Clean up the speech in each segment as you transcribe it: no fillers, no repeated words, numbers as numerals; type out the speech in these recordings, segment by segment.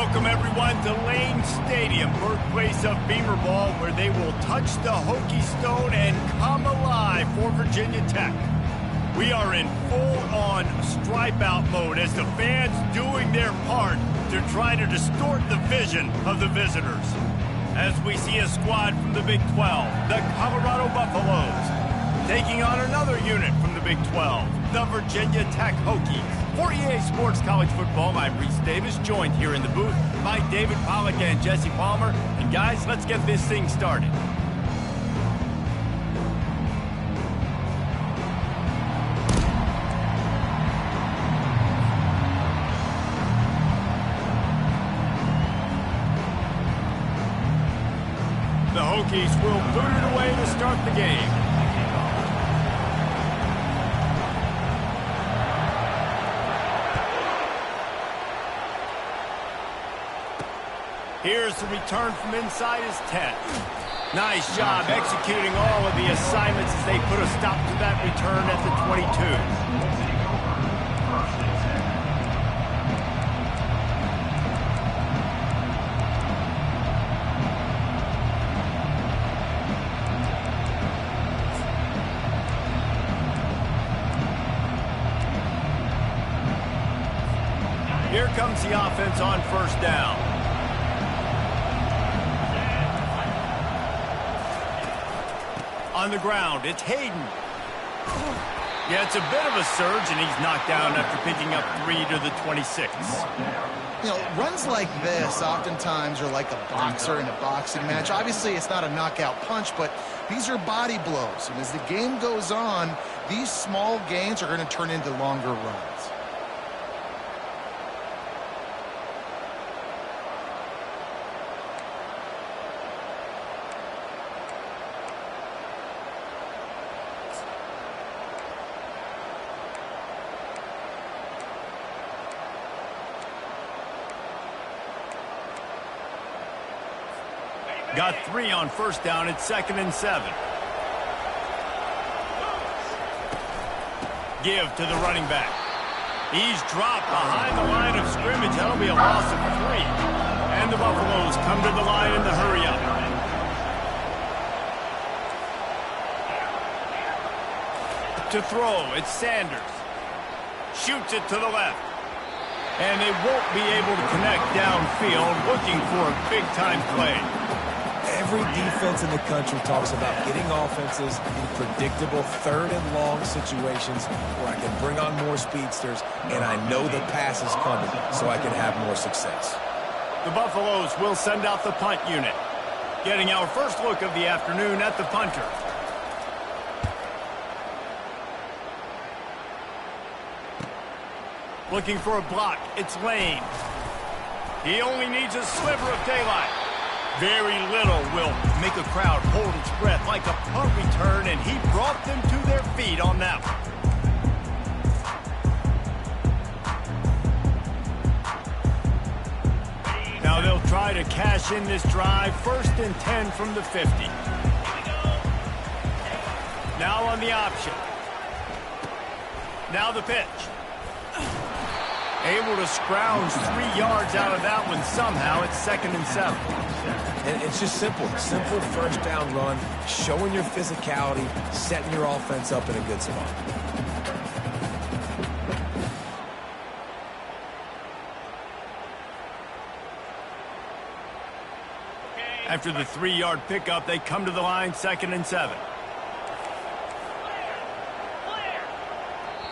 Welcome, everyone, to Lane Stadium, birthplace of Beamer Ball, where they will touch the Hokie Stone and come alive for Virginia Tech. We are in full-on stripe-out mode as the fans doing their part to try to distort the vision of the visitors. As we see a squad from the Big 12, the Colorado Buffaloes, taking on another unit from the Big 12, the Virginia Tech Hokies. For EA Sports College Football, I'm Reese Davis, joined here in the booth by David Pollack and Jesse Palmer. And guys, let's get this thing started. The Hokies will boot it away to start the game. Here's the return from inside his 10. Nice job executing all of the assignments as they put a stop to that return at the 22. Here comes the offense on first down. On the ground, it's Hayden. Yeah, it's a bit of a surge, and he's knocked down after picking up 3 to the 26. You know, runs like this oftentimes are like a boxer in a boxing match. Obviously, it's not a knockout punch, but these are body blows. And as the game goes on, these small gains are going to turn into longer runs. Got 3 on first down. It's 2nd and 7. Give to the running back. He's dropped behind the line of scrimmage. That'll be a loss of 3. And the Buffaloes come to the line in the hurry up. To throw, it's Sanders. Shoots it to the left. And they won't be able to connect downfield, looking for a big-time play. Every defense in the country talks about getting offenses in predictable 3rd and long situations where I can bring on more speedsters and I know the pass is coming so I can have more success. The Buffaloes will send out the punt unit. Getting our first look of the afternoon at the punter. Looking for a block, it's Lane. He only needs a sliver of daylight. Very little will make a crowd hold its breath like a punt return, and he brought them to their feet on that one. Now they'll try to cash in this drive. 1st and 10 from the 50. Now on the option. Now the pitch. Able to scrounge 3 yards out of that one somehow. It's 2nd and 7. And it's just simple first down run, showing your physicality, setting your offense up in a good spot. After the 3-yard pickup, they come to the line, 2nd and 7.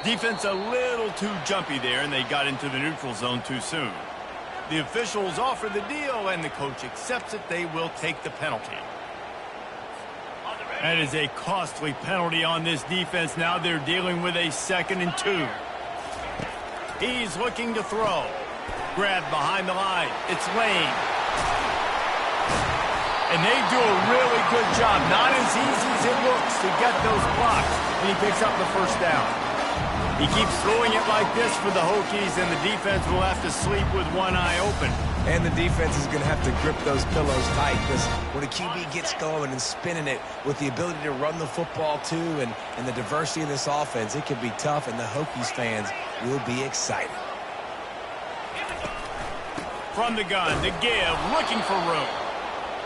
Defense a little too jumpy there, and they got into the neutral zone too soon. The officials offer the deal, and the coach accepts it. They will take the penalty. That is a costly penalty on this defense. Now they're dealing with a 2nd and 2. He's looking to throw. Grabbed behind the line. It's Lane. And they do a really good job. Not as easy as it looks to get those blocks. And he picks up the first down. He keeps throwing it like this for the Hokies, and the defense will have to sleep with one eye open. And the defense is going to have to grip those pillows tight because when a QB gets going and spinning it with the ability to run the football too and the diversity of this offense, it can be tough, and the Hokies fans will be excited. from the gun. The give, looking for room.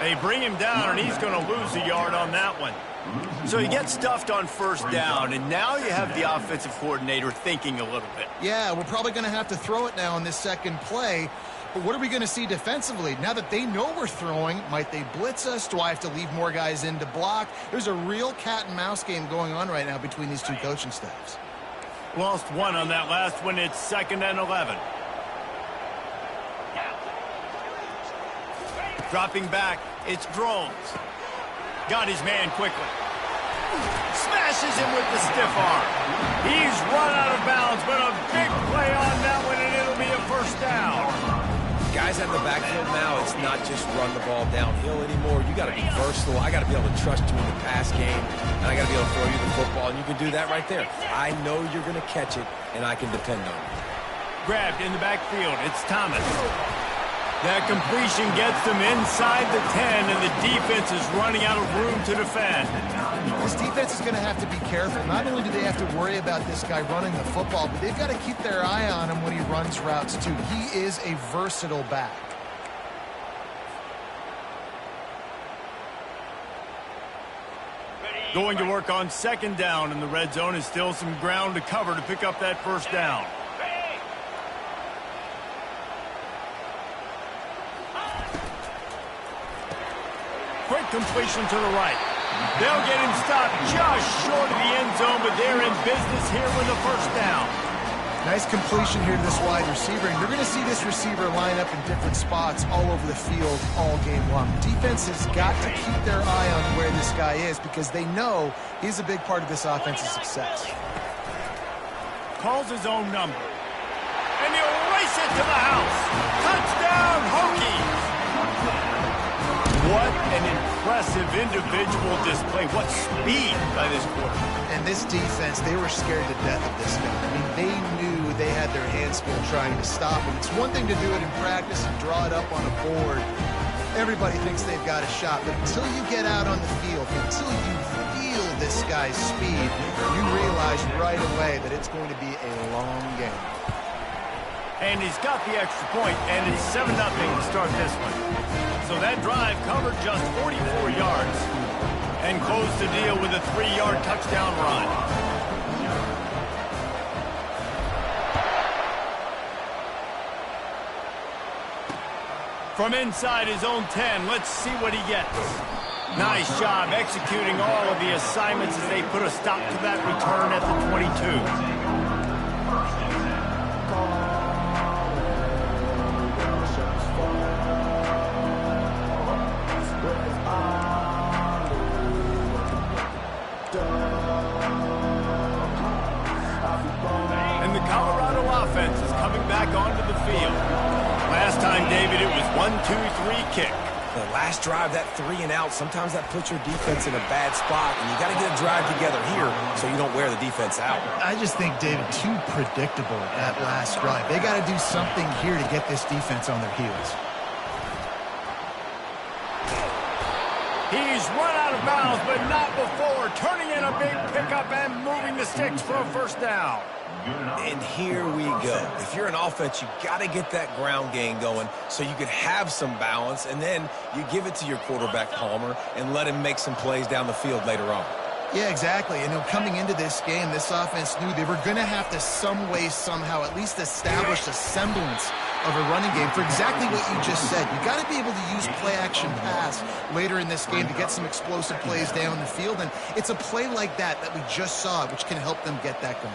They bring him down, and he's going to lose a yard on that one. So he gets stuffed on first down, and now you have the offensive coordinator thinking a little bit. Yeah, we're probably going to have to throw it now in this second play. But what are we going to see defensively? Now that they know we're throwing, might they blitz us? Do I have to leave more guys in to block? There's a real cat and mouse game going on right now between these two coaching staffs. Lost one on that last one. It's 2nd and 11. Dropping back, it's Drones. Got his man quickly. Smashes him with the stiff arm. He's run out of bounds, but a big play on that one, and it'll be a first down. Guys out in the backfield now, it's not just run the ball downhill anymore. You got to be versatile. I got to be able to trust you in the pass game, and I got to be able to throw you the football, and you can do that right there. I know you're going to catch it, and I can depend on it. Grabbed in the backfield. It's Thomas. That completion gets them inside the 10, and the defense is running out of room to defend. This defense is going to have to be careful. Not only do they have to worry about this guy running the football, but they've got to keep their eye on him when he runs routes, too. He is a versatile back. Going to work on 2nd down in the red zone, and still some ground to cover to pick up that first down. Quick completion to the right. They'll get him stopped just short of the end zone, but they're in business here with the first down. Nice completion here to this wide receiver, and you're going to see this receiver line up in different spots all over the field all game long. Defense has got to keep their eye on where this guy is because they know he's a big part of this offense's success. Calls his own number. And he'll race it to the house. Touchdown, Hokies! What an impressive individual display. What speed by this quarterback. And this defense, they were scared to death of this guy. I mean, they knew they had their hands full trying to stop him. It's one thing to do it in practice and draw it up on a board. Everybody thinks they've got a shot, but until you get out on the field, until you feel this guy's speed, you realize right away that it's going to be a long game. And he's got the extra point, and it's 7-0 to start this one. So that drive covered just 44 yards and closed the deal with a 3-yard touchdown run. From inside his own 10, let's see what he gets. Nice job executing all of the assignments as they put a stop to that return at the 22. Offense is coming back onto the field. Last time, David, it was 1-2-3 kick. The last drive, that 3 and out, sometimes that puts your defense in a bad spot, and you got to get a drive together here so you don't wear the defense out. I just think, David, too predictable that last drive. They got to do something here to get this defense on their heels. He's run out of bounds, but not before. Turning in a big pickup and moving the sticks for a first down. And here we go. If you're an offense, you got to get that ground game going so you can have some balance, and then you give it to your quarterback, Palmer, and let him make some plays down the field later on. Yeah, exactly. And coming into this game, this offense knew they were going to have to some way, somehow, at least establish a semblance of a running game for exactly what you just said. You got to be able to use play-action pass later in this game to get some explosive plays down the field, and it's a play like that we just saw, which can help them get that going.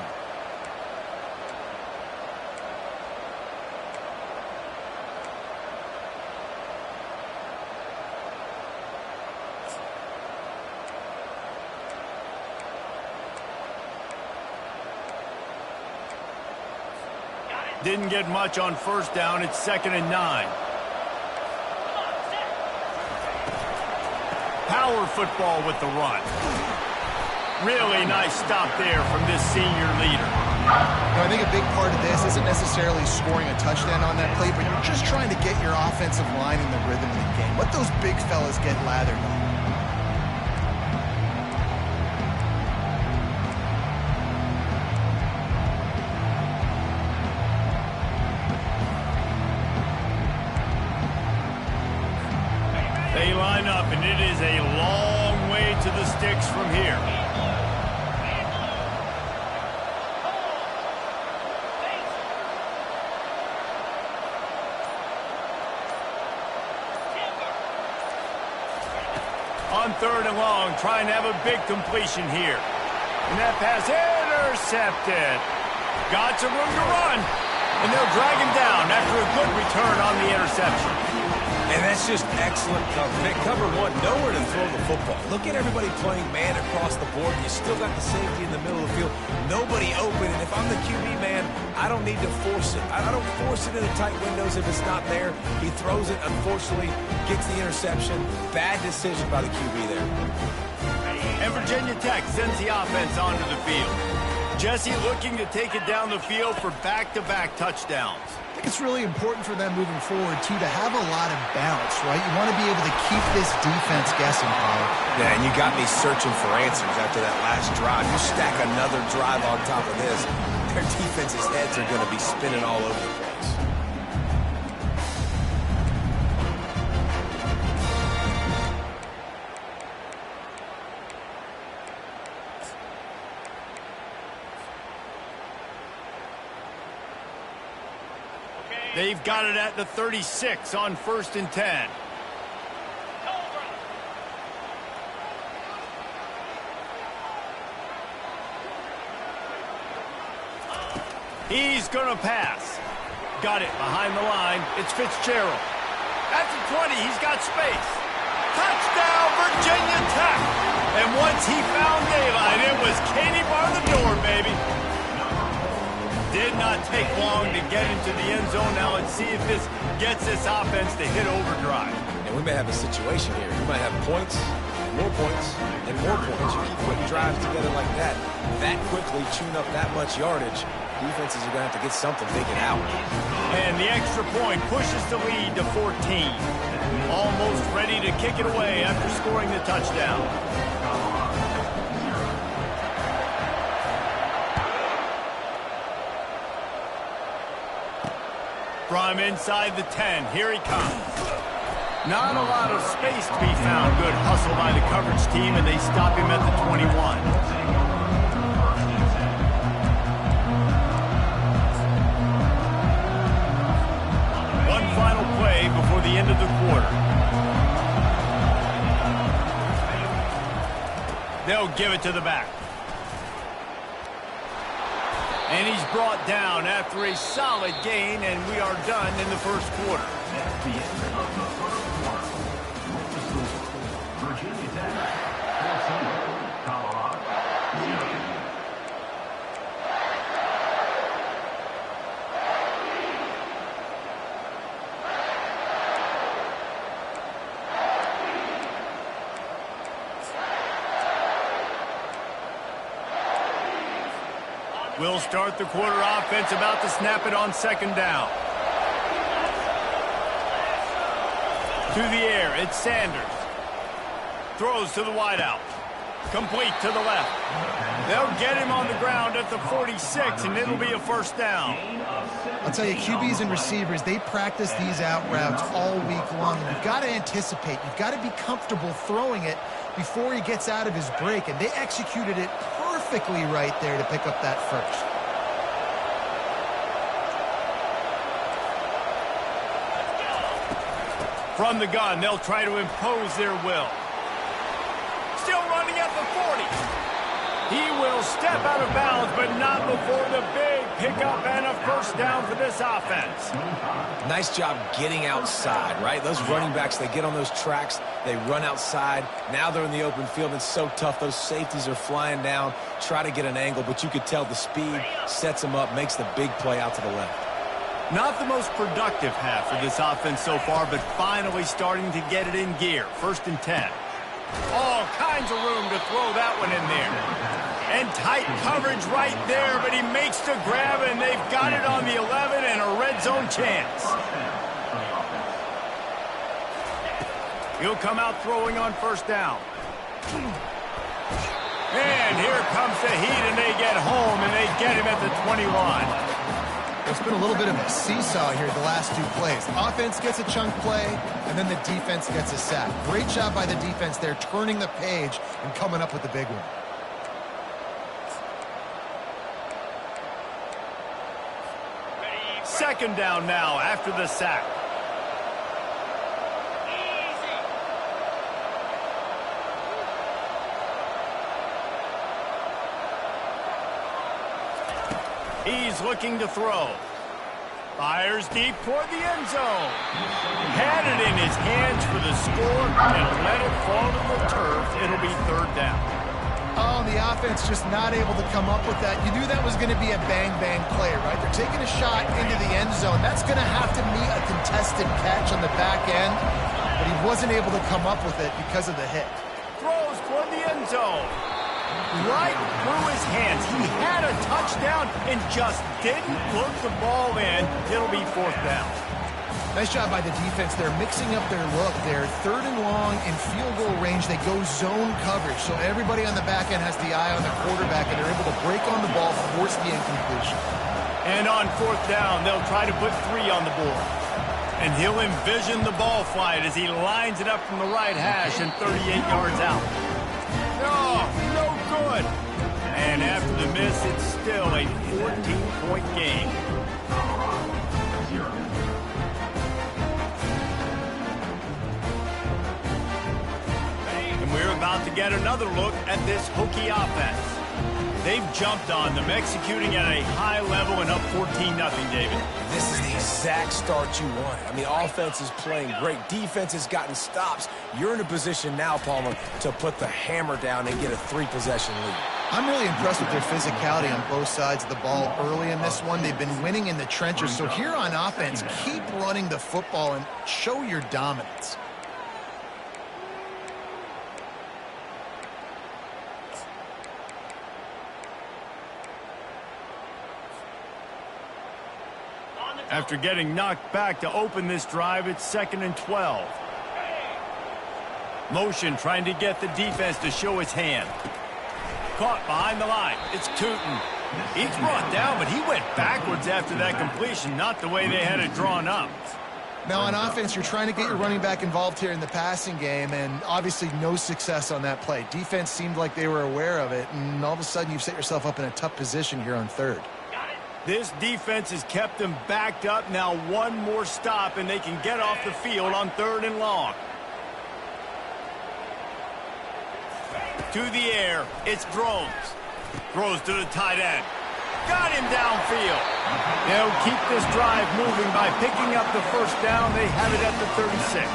Didn't get much on first down. It's 2nd and 9. Power football with the run. Really nice stop there from this senior leader. I think a big part of this isn't necessarily scoring a touchdown on that play, but you're just trying to get your offensive line in the rhythm of the game. Let those big fellas get lathered on. line up, and it is a long way to the sticks from here. On 3rd and long, trying to have a big completion here. And that pass intercepted. Got some room to run. And they'll drag him down after a good return on the interception. And that's just excellent cover. Cover one, nowhere to throw the football. Look at everybody playing man across the board. You still got the safety in the middle of the field. Nobody open. And if I'm the QB man, I don't need to force it. I don't force it in the tight windows if it's not there. He throws it, unfortunately, gets the interception. Bad decision by the QB there. And Virginia Tech sends the offense onto the field. Jesse looking to take it down the field for back-to-back touchdowns. I think it's really important for them moving forward, too, to have a lot of bounce, right? You want to be able to keep this defense guessing, Paul. Yeah, and you got me searching for answers after that last drive. You stack another drive on top of this, their defense's heads are going to be spinning all over the place. They've got it at the 36 on 1st and 10. He's going to pass. Got it behind the line. It's Fitzgerald. At the 20, he's got space. Touchdown, Virginia Tech. And once he found daylight, it was Katie bar the door, baby. Did not take long to get into the end zone. Now let's see if this gets this offense to hit overdrive. And we may have a situation here. We might have points, more points, and more points. You keep putting drives together like that quickly, chewing up that much yardage, defenses are going to have to get something figured out. And the extra point pushes the lead to 14. Almost ready to kick it away after scoring the touchdown. From inside the 10, here he comes. Not a lot of space to be found. Good hustle by the coverage team, and they stop him at the 21. One final play before the end of the quarter. They'll give it to the back. And he's brought down after a solid gain, and we are done in the first quarter. Virginia Tech, Colorado. We'll start the quarter offense, about to snap it on 2nd down. To the air, it's Sanders. Throws to the wideout. Complete to the left. They'll get him on the ground at the 46, and it'll be a 1st down. I'll tell you, QBs and receivers, they practice these out routes all week long. And you've got to anticipate. You've got to be comfortable throwing it before he gets out of his break. And they executed it perfectly right there to pick up that 1st. From the gun, they'll try to impose their will. Still running at the 40. He will step out of bounds, but not before the big pickup and a 1st down for this offense. Nice job getting outside, right? Those running backs, they get on those tracks, they run outside. Now they're in the open field. It's so tough. Those safeties are flying down, try to get an angle, but you could tell the speed sets them up, makes the big play out to the left. Not the most productive half of this offense so far, but finally starting to get it in gear. 1st and 10. All kinds of room to throw that one in there. And tight coverage right there, but he makes the grab, and they've got it on the 11 and a red zone chance. He'll come out throwing on 1st down. And here comes the heat, and they get home, and they get him at the 21. It's been a little bit of a seesaw here the last two plays. Offense gets a chunk play, and then the defense gets a sack. Great job by the defense there, turning the page and coming up with the big one. Second down now after the sack. He's looking to throw. Fires deep toward the end zone. Had it in his hands for the score and let it fall to the turf. It'll be third down. Oh, the offense just not able to come up with that. You knew that was going to be a bang-bang play, right? They're taking a shot into the end zone. That's going to have to meet a contested catch on the back end, but he wasn't able to come up with it because of the hit. Throws toward the end zone. Right through his hands. He had a touchdown and just didn't put the ball in. It'll be fourth down. Nice job by the defense. They're mixing up their look. They're third and long in field goal range. They go zone coverage. So everybody on the back end has the eye on the quarterback, and they're able to break on the ball, force the incompletion. And on fourth down, they'll try to put 3 on the board. And he'll envision the ball flight as he lines it up from the right hash and 38 yards out. Oh, no good. And after the miss, it's still a 14-point game. And we're about to get another look at this Hokie offense. They've jumped on them, executing at a high level and up 14-0, David. This is the exact start you want. I mean, offense is playing great. Defense has gotten stops. You're in a position now, Palmer, to put the hammer down and get a 3-possession lead. I'm really impressed with their physicality on both sides of the ball early in this one. They've been winning in the trenches. So here on offense, keep running the football and show your dominance. After getting knocked back to open this drive, it's 2nd and 12. Motion trying to get the defense to show his hand. Caught behind the line. It's Tootin. He's brought down, but he went backwards after that completion, not the way they had it drawn up. Now on offense, you're trying to get your running back involved here in the passing game, and obviously no success on that play. Defense seemed like they were aware of it, and all of a sudden you've set yourself up in a tough position here on third. This defense has kept them backed up. Now one more stop, and they can get off the field on 3rd and long. To the air, it's Drones. Throws to the tight end. Got him downfield. They'll keep this drive moving by picking up the first down. They have it at the 36.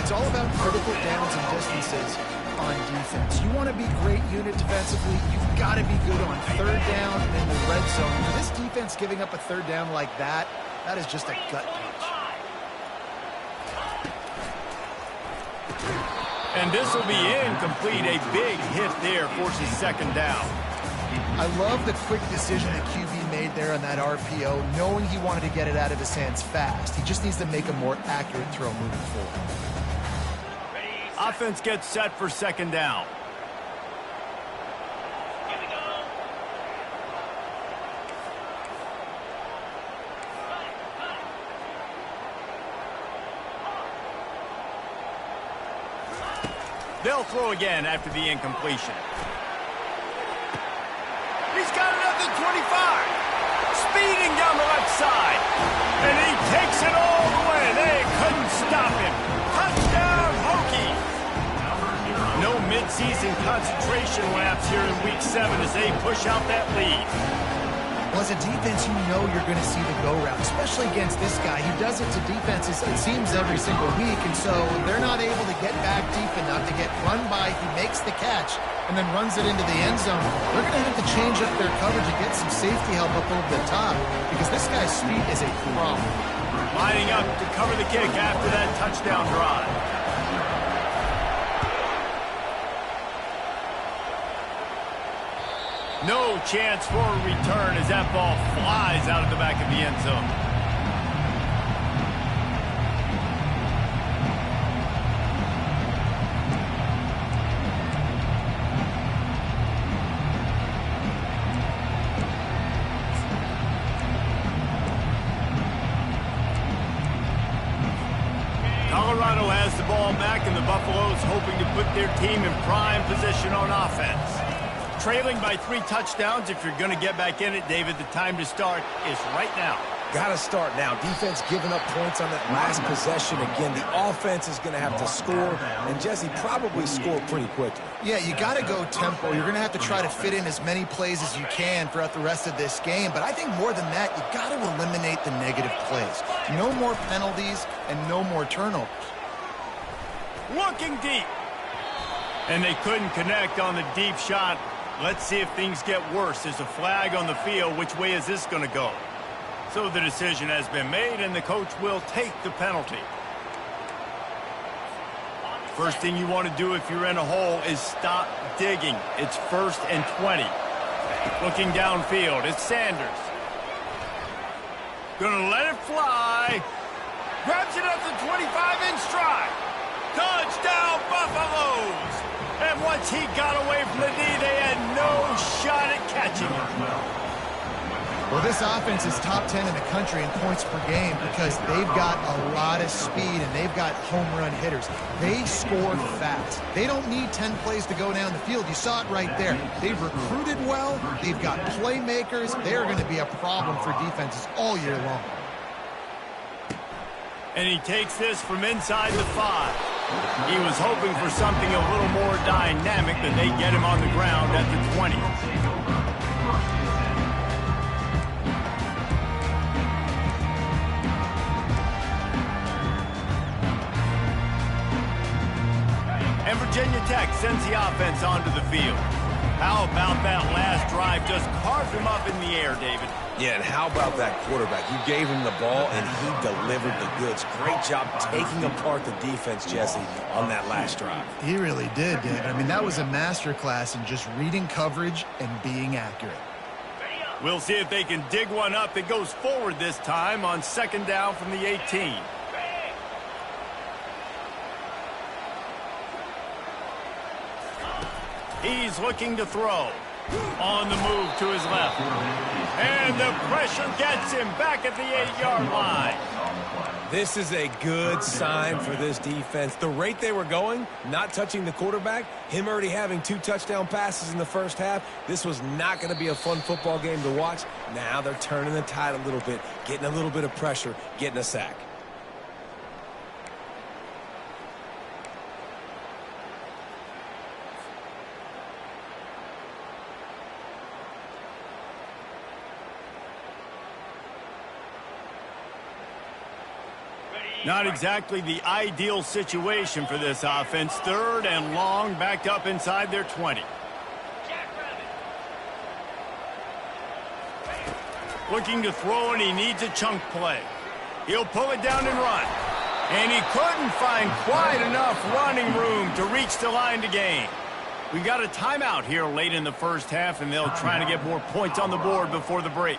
It's all about critical downs and distances on defense. You want to be great unit defensively, you've got to be good on 3rd down and in the red zone. For this defense giving up a 3rd down like that, that is just a gut punch. And this will be incomplete. A big hit there forces 2nd down. I love the quick decision that QB made there on that RPO, knowing he wanted to get it out of his hands fast. He just needs to make a more accurate throw moving forward. Offense gets set for 2nd down. They'll throw again after the incompletion. He's got it at the 25. Speeding down the left side. And he takes it all the way. They couldn't stop him. Touchdown, Hokie. No midseason concentration laps here in Week 7 as they push out that lead. Well, as a defense, you know you're going to see the go route, especially against this guy. He does it to defenses, it seems, every single week, and so they're not able to get back deep enough to get run by. He makes the catch and then runs it into the end zone. They're going to have to change up their coverage and get some safety help up over the top because this guy's speed is a problem. Lining up to cover the kick after that touchdown drive. No chance for a return as that ball flies out of the back of the end zone. Colorado has the ball back, and the Buffaloes hoping to put their team in prime position on offense. Trailing by 3 touchdowns, if you're going to get back in it, David, the time to start is right now. Got to start now. Defense giving up points on that last possession. Again, the offense is going to have to score, and Jesse probably score pretty quickly. Yeah, you got to go tempo. You're going to have to try to fit in as many plays as you can throughout the rest of this game. But I think more than that, you got to eliminate the negative plays. No more penalties and no more turnovers. Looking deep. And they couldn't connect on the deep shot. Let's see if things get worse. There's a flag on the field. Which way is this going to go? So the decision has been made, and the coach will take the penalty. First thing you want to do if you're in a hole is stop digging. It's 1st and 20. Looking downfield, it's Sanders. Gonna let it fly. Grabs it at the 25 in stride. Touchdown, Buffaloes! And once he got away from the knee, they had no shot at catching him. Well, this offense is top 10 in the country in points per game because they've got a lot of speed and they've got home run hitters. They score fast. They don't need 10 plays to go down the field. You saw it right there. They've recruited well. They've got playmakers. They're going to be a problem for defenses all year long. And he takes this from inside the 5. He was hoping for something a little more dynamic, but they get him on the ground at the 20. And Virginia Tech sends the offense onto the field. How about that last drive? Just carved him up in the air, David. Yeah, and how about that quarterback? You gave him the ball, and he delivered the goods. Great job taking apart the defense, Jesse, on that last drive. He really did, David. I mean, that was a masterclass in just reading coverage and being accurate. We'll see if they can dig one up. It goes forward this time on 2nd down from the 18. He's looking to throw. On the move to his left. And the pressure gets him back at the 8-yard line. This is a good sign for this defense. The rate they were going, not touching the quarterback, him already having 2 touchdown passes in the first half, this was not going to be a fun football game to watch. Now they're turning the tide a little bit, getting a little bit of pressure, getting a sack. Not exactly the ideal situation for this offense. 3rd and long, backed up inside their 20. Looking to throw, and he needs a chunk play. He'll pull it down and run. And he couldn't find quite enough running room to reach the line to gain. We got a timeout here late in the first half, and they'll try to get more points on the board before the break.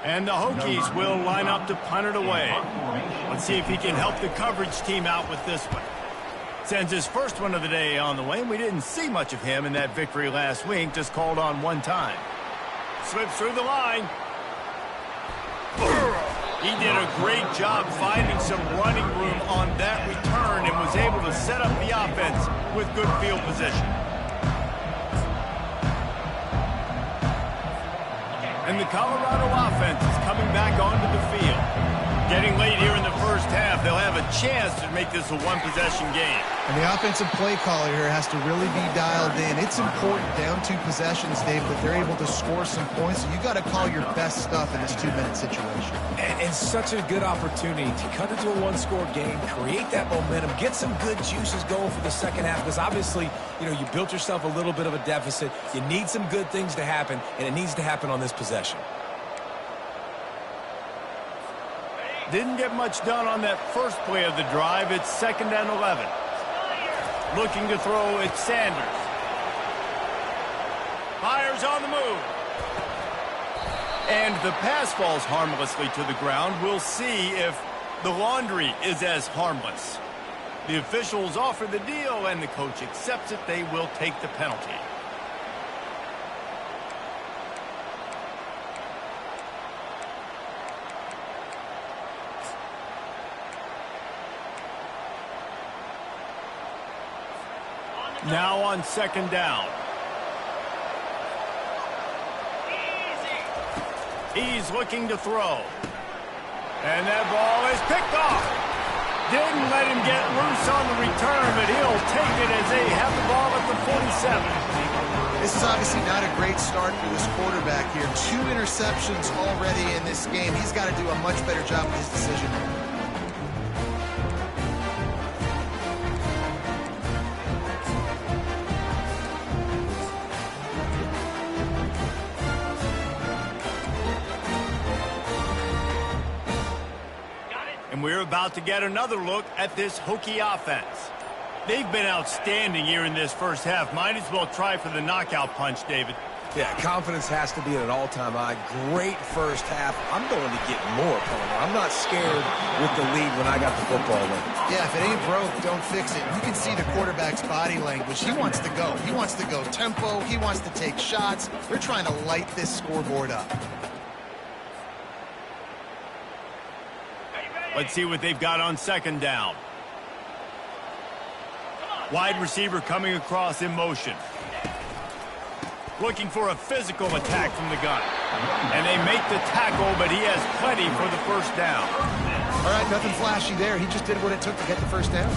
And the Hokies will line up to punt it away. Let's see if he can help the coverage team out with this one. Sends his first one of the day on the way, and we didn't see much of him in that victory last week, just called on one time. Slips through the line. He did a great job finding some running room on that return and was able to set up the offense with good field position. And the Colorado offense is coming back onto the field. Getting late here in the first half, they'll have a chance to make this a one-possession game. And the offensive play caller here has to really be dialed in. It's important down 2 possessions, Dave, that they're able to score some points. So you got to call your best stuff in this 2-minute situation. And such a good opportunity to cut into a 1-score game, create that momentum, get some good juices going for the second half. Because obviously, you know, you built yourself a little bit of a deficit. You need some good things to happen, and it needs to happen on this possession. Didn't get much done on that first play of the drive. It's 2nd and 11. Looking to throw, it's Sanders. Fires on the move. And the pass falls harmlessly to the ground. We'll see if the laundry is as harmless. The officials offer the deal, and the coach accepts it. They will take the penalty. Now on second down. He's looking to throw. And that ball is picked off. Didn't let him get loose on the return, but he'll take it as they have the ball at the 47. This is obviously not a great start for this quarterback here. 2 interceptions already in this game. He's got to do a much better job with his decision. And we're about to get another look at this Hokie offense. They've been outstanding here in this first half. Might as well try for the knockout punch, David. Yeah, confidence has to be at an all-time high. Great first half. I'm going to get more, Palmer. I'm not scared with the lead when I got the football in. Yeah, if it ain't broke, don't fix it. You can see the quarterback's body language. He wants to go. He wants to go tempo. He wants to take shots. They're trying to light this scoreboard up. Let's see what they've got on second down. Wide receiver coming across in motion. Looking for a physical attack from the gun. And they make the tackle, but he has plenty for the first down. All right, nothing flashy there. He just did what it took to get the first down.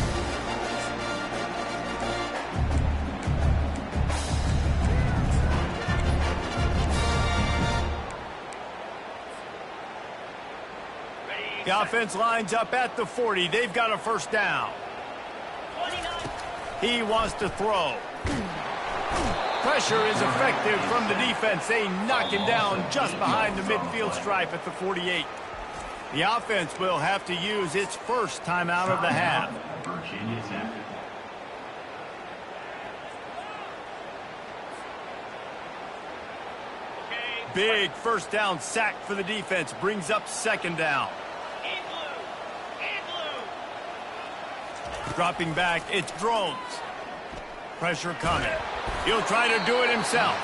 The offense lines up at the 40. They've got a first down. He wants to throw. Pressure is effective from the defense. They knock him down just behind the midfield stripe at the 48. The offense will have to use its first timeout of the half. Big first down sack for the defense. Brings up second down. Dropping back, it's Drones. Pressure coming. He'll try to do it himself.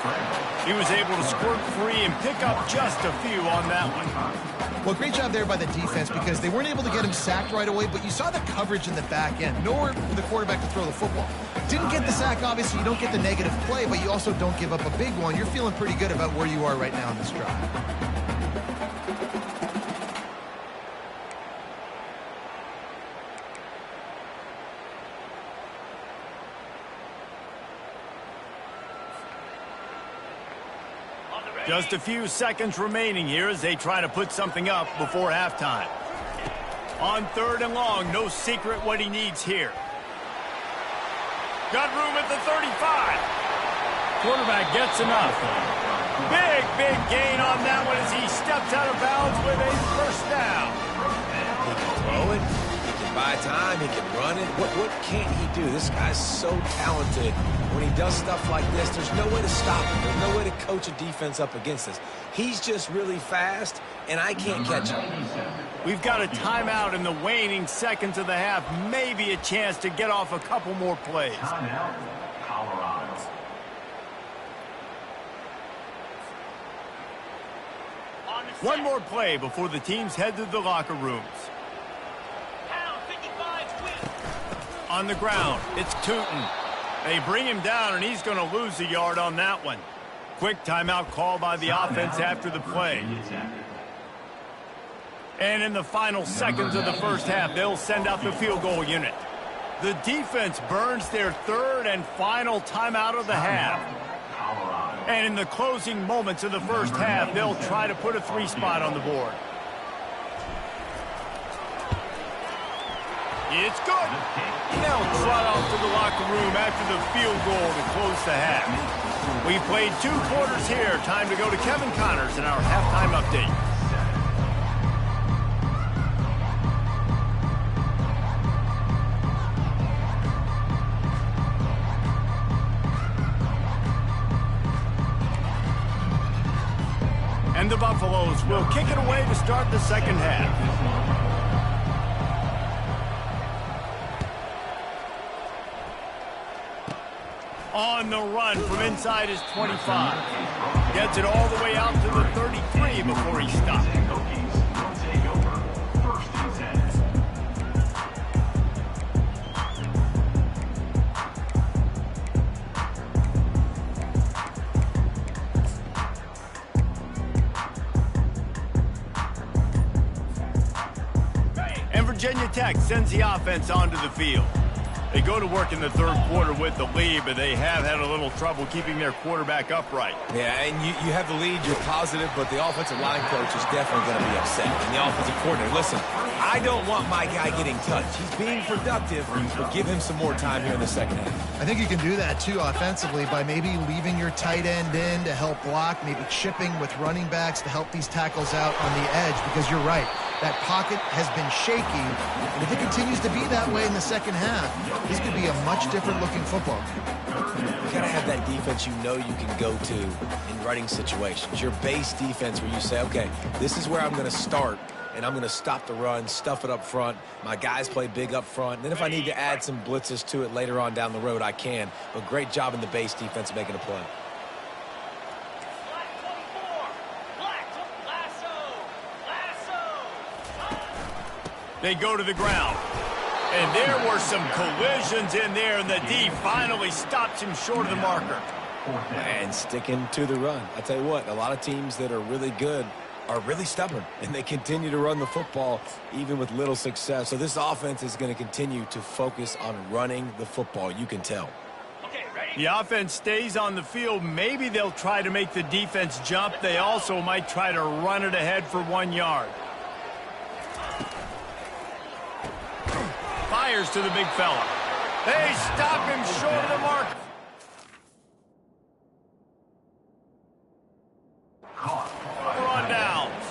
He was able to squirt free and pick up just a few on that one. Well, great job there by the defense because they weren't able to get him sacked right away, but you saw the coverage in the back end. Nowhere for the quarterback to throw the football. Didn't get the sack, obviously. You don't get the negative play, but you also don't give up a big one. You're feeling pretty good about where you are right now in this drive. Just a few seconds remaining here as they try to put something up before halftime. On third and long, no secret what he needs here. Got room at the 35. Quarterback gets enough. Big gain on that one as he steps out of bounds with a first down. He can throw it. He can buy time. He can run it. What can't he do? This guy's so talented. When he does stuff like this, there's no way to stop him. There's no way to coach a defense up against this. He's just really fast, and I can't catch him. We've got a timeout in the waning seconds of the half. Maybe a chance to get off a couple more plays. Timeout, Colorado. One more play before the teams head to the locker rooms. On the ground, it's Tootin. They bring him down, and he's going to lose a yard on that one. Quick timeout call by the offense after the play. And in the final seconds of the first half, they'll send out the field goal unit. The defense burns their third and final timeout of the half. And in the closing moments of the first half, they'll try to put a 3-spot on the board. It's good. They'll trot off to the locker room after the field goal to close the half. We played 2 quarters here. Time to go to Kevin Connors in our halftime update. And the Buffaloes will kick it away to start the second half. On the run from inside his 25. Gets it all the way out to the 33 before he stops. Virginia Tech sends the offense onto the field. They go to work in the third quarter with the lead, but they have had a little trouble keeping their quarterback upright. Yeah, and you have the lead, you're positive, but the offensive line coach is definitely going to be upset. And the offensive coordinator, listen, I don't want my guy getting touched. He's being productive, but give him some more time here in the second half. I think you can do that, too, offensively, by maybe leaving your tight end in to help block, maybe chipping with running backs to help these tackles out on the edge, because you're right. That pocket has been shaky, and if it continues to be that way in the second half, this could be a much different-looking football game. You got to have that defense you know you can go to in running situations. Your base defense where you say, okay, this is where I'm going to start, and I'm going to stop the run, stuff it up front. My guys play big up front. Then if I need to add some blitzes to it later on down the road, I can. But great job in the base defense making a play. They go to the ground. And there were some collisions in there, and the D finally stops him short of the marker. And sticking to the run. I tell you what, a lot of teams that are really good are really stubborn, and they continue to run the football even with little success. So this offense is going to continue to focus on running the football. You can tell. The offense stays on the field. Maybe they'll try to make the defense jump. They also might try to run it ahead for 1 yard. Fires to the big fella. They stop him short of the mark. On downs.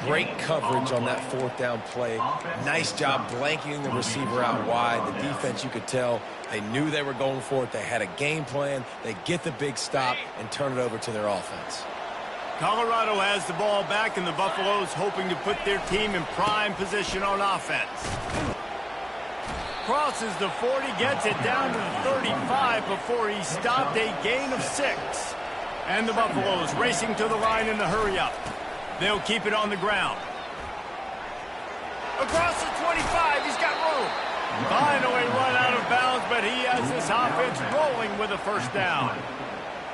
Great coverage on that fourth down play. Nice job blanketing the receiver out wide. The defense, you could tell, they knew they were going for it. They had a game plan. They get the big stop and turn it over to their offense. Colorado has the ball back, and the Buffaloes hoping to put their team in prime position on offense. Crosses the 40, gets it down to the 35 before he stopped, a gain of 6. And the Buffaloes racing to the line in the hurry-up. They'll keep it on the ground. Across the 25, he's got room. Finally run out of bounds, but he has this offense rolling with a first down.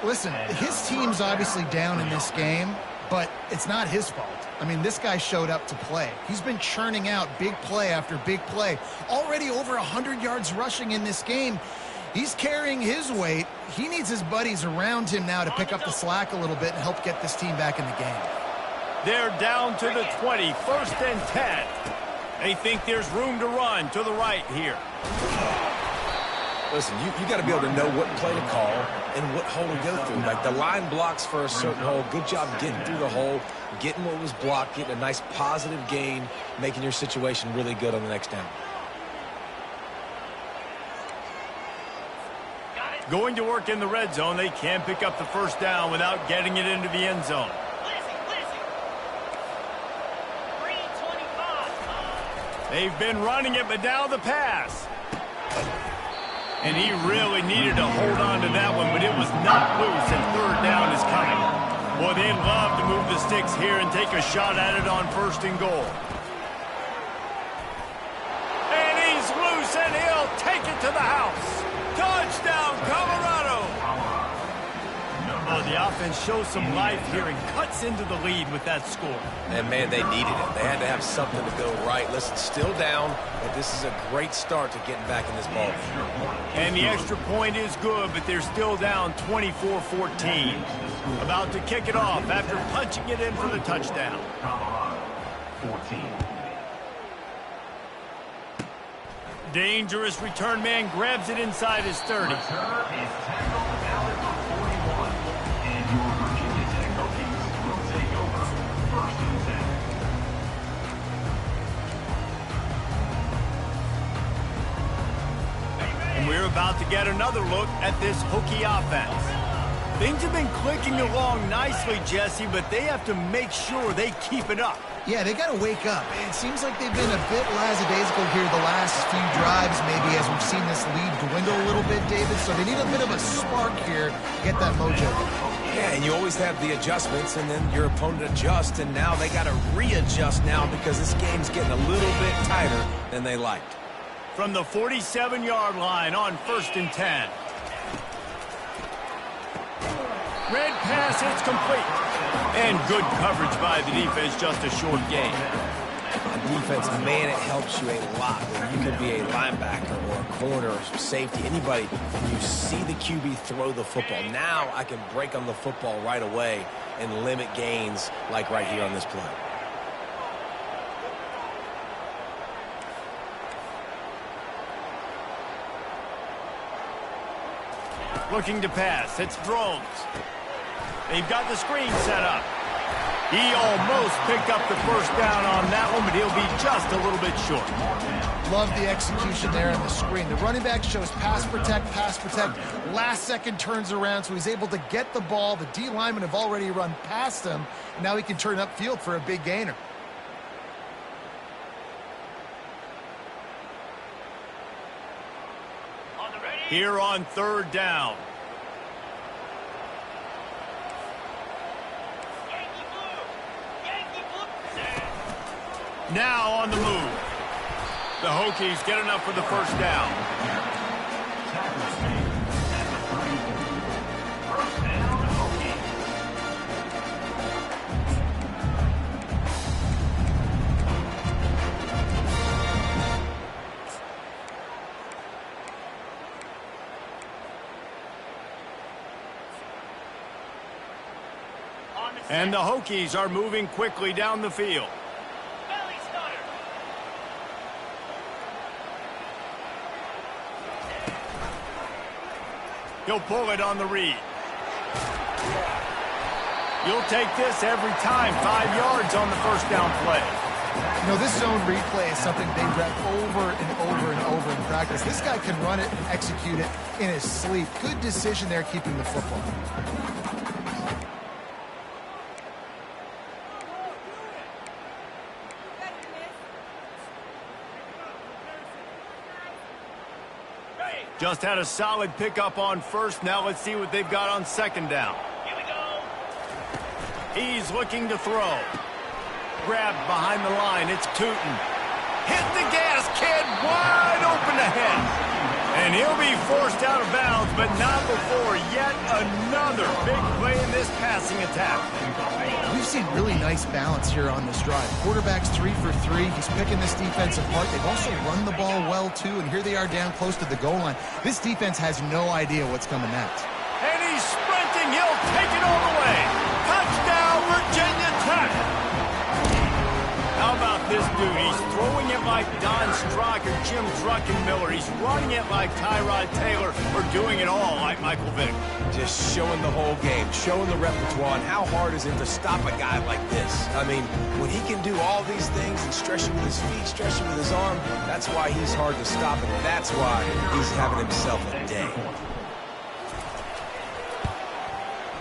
Listen, his team's obviously down in this game, but it's not his fault. I mean, this guy showed up to play. He's been churning out big play after big play. Already over 100 yards rushing in this game. He's carrying his weight. He needs his buddies around him now to pick up the slack a little bit and help get this team back in the game. They're down to the 20, 1st and 10. They think there's room to run to the right here. Listen, you got to be able to know what play to call and what hole to go through. Like the line blocks for a certain hole. Good job getting through the hole, getting what was blocked, getting a nice positive gain, making your situation really good on the next down. Going to work in the red zone. They can't pick up the first down without getting it into the end zone. They've been running it, but now the pass. And he really needed to hold on to that one, but it was not loose, and third down is coming. Boy, they'd love to move the sticks here and take a shot at it on 1st and goal. And he's loose, and he'll take it to the house. Touchdown, Colorado! Oh, the offense shows some life here and cuts into the lead with that score. And, man, they needed it. They had to have something to go right. Listen, still down, but this is a great start to getting back in this ball. And the extra point is good, but they're still down 24-14. About to kick it off after punching it in for the touchdown. Colorado, 14. Dangerous return man grabs it inside his 30. Return is tackled down at the 41. And your Virginia Tech Hokies will take over 1st and 10. And we're about to get another look at this Hokie offense. Things have been clicking along nicely, Jesse, but they have to make sure they keep it up. Yeah, they got to wake up. It seems like they've been a bit lackadaisical here the last few drives, maybe as we've seen this lead dwindle a little bit, David. So they need a bit of a spark here to get that mojo. Yeah, and you always have the adjustments, and then your opponent adjusts, and now they got to readjust now because this game's getting a little bit tighter than they liked. From the 47-yard line on 1st and 10. Red pass, it's complete. And good coverage by the defense, just a short gain. And defense, man, it helps you a lot when you can be a linebacker or a corner or safety, anybody. You see the QB throw the football. Now I can break on the football right away and limit gains like right here on this play. Looking to pass. It's Drones. They've got the screen set up. He almost picked up the first down on that one, but he'll be just a little bit short. Love the execution there on the screen. The running back shows pass protect, last second turns around, so he's able to get the ball. The D linemen have already run past him, and now he can turn upfield for a big gainer. Here on third down. Now on the move. The Hokies get enough for the first down. Tackles made at the 34. First down, Hokies. And the Hokies are moving quickly down the field. He'll pull it on the read. You'll take this every time. 5 yards on the first down play. You know, this zone replay is something they rep over and over and over in practice. This guy can run it and execute it in his sleep. Good decision there, keeping the football. Just had a solid pickup on first. Now let's see what they've got on second down. Here we go. He's looking to throw. Grabbed behind the line. It's Tootin. Hit the gas, kid. Wide open ahead. And he'll be forced out of bounds, but not before yet another big play in this passing attack. We've seen really nice balance here on this drive. Quarterback's 3 for 3. He's picking this defense apart. They've also run the ball well, too, and here they are down close to the goal line. This defense has no idea what's coming next. And he's sprinting. He'll take it all the way. Touchdown, Virginia Tech. How about this dude? He's throwing it like Don Strock or Jim Druckenmiller. He's running it like Tyrod Taylor, or doing it all like Michael Vick. Just showing the whole game, showing the repertoire, and how hard is it to stop a guy like this? I mean, when he can do all these things and stretch it with his feet, stretch it with his arm, that's why he's hard to stop, and that's why he's having himself a day.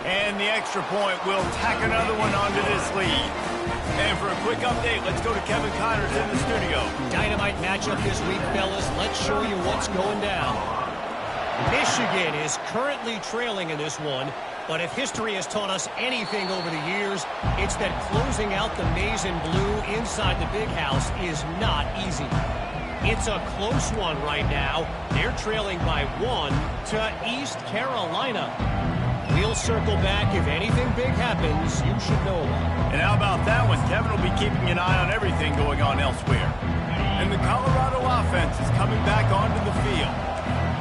And the extra point will tack another one onto this lead. And for a quick update, let's go to Kevin Connors in the studio. Dynamite matchup this week, fellas. Let's show you what's going down. Michigan is currently trailing in this one, but if history has taught us anything over the years, it's that closing out the maize and blue inside the big house is not easy. It's a close one right now. They're trailing by 1 to East Carolina. We'll circle back if anything big happens you should know about. And how about that one? Kevin will be keeping an eye on everything going on elsewhere. And the Colorado offense is coming back onto the field.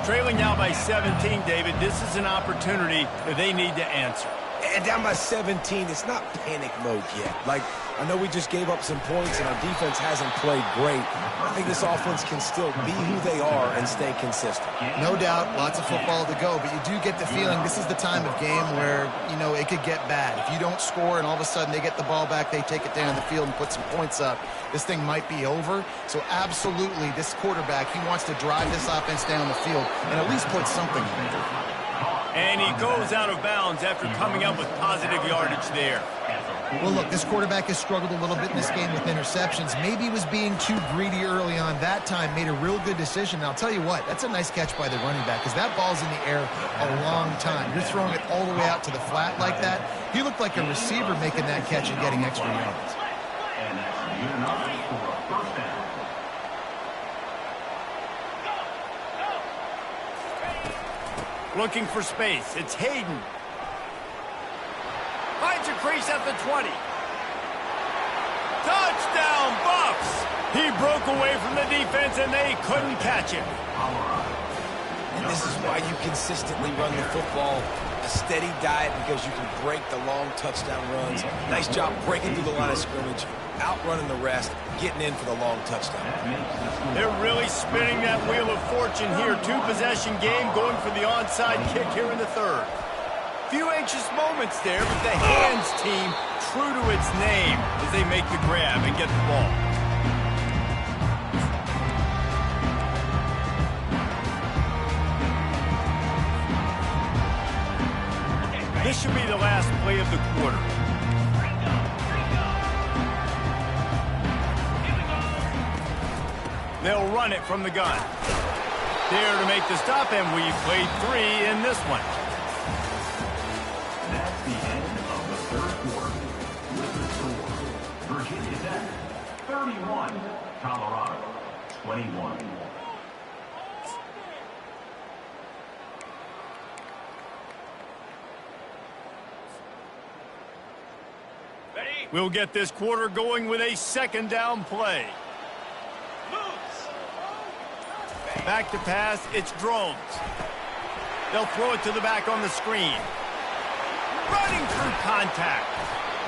Trailing now by 17, David. This is an opportunity that they need to answer. And down by 17, it's not panic mode yet. Like, I know we just gave up some points and our defense hasn't played great. I think this offense can still be who they are and stay consistent. No doubt, lots of football to go, but you do get the feeling this is the time of game where, you know, it could get bad. If you don't score and all of a sudden they get the ball back, they take it down the field and put some points up, this thing might be over. So absolutely, this quarterback, he wants to drive this offense down the field and at least put something in it. And he goes out of bounds after coming up with positive yardage there. Well, look, this quarterback has struggled a little bit in this game with interceptions. Maybe he was being too greedy early on. That time made a real good decision. And I'll tell you what, that's a nice catch by the running back because that ball's in the air a long time. You're throwing it all the way out to the flat like that. He looked like a receiver making that catch and getting extra yards. And that's good enough for a first down. Looking for space. It's Hayden. Finds a crease at the 20. Touchdown, Buffs! He broke away from the defense, and they couldn't catch him. And this is why you consistently run the football. A steady diet because you can break the long touchdown runs. Nice job breaking through the line of scrimmage, outrunning the rest, getting in for the long touchdown. They're really spinning that wheel of fortune here. Two-possession game going for the onside kick here in the third. Few anxious moments there, but the hands team true to its name as they make the grab and get the ball. This should be the last play of the quarter. They'll run it from the gun. There to make the stop, and we played 3 in this one. That's the end of the third quarter. With the score, Virginia Tech 31, Colorado 21. We'll get this quarter going with a second down play. Back to pass, it's Drones. They'll throw it to the back on the screen. Running through contact.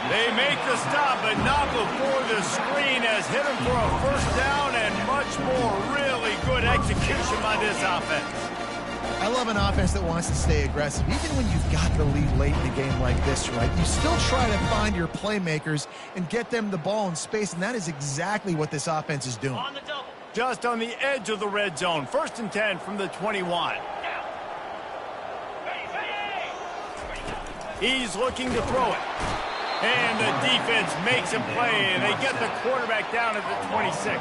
They make the stop, but not before the screen has hit him for a first down and much more. Really good execution by this offense. I love an offense that wants to stay aggressive. Even when you've got the lead late in a game like this, right, you still try to find your playmakers and get them the ball in space, and that is exactly what this offense is doing. On the double. Just on the edge of the red zone. 1st and 10 from the 21. He's looking to throw it. And the defense makes a play, and they get the quarterback down at the 26.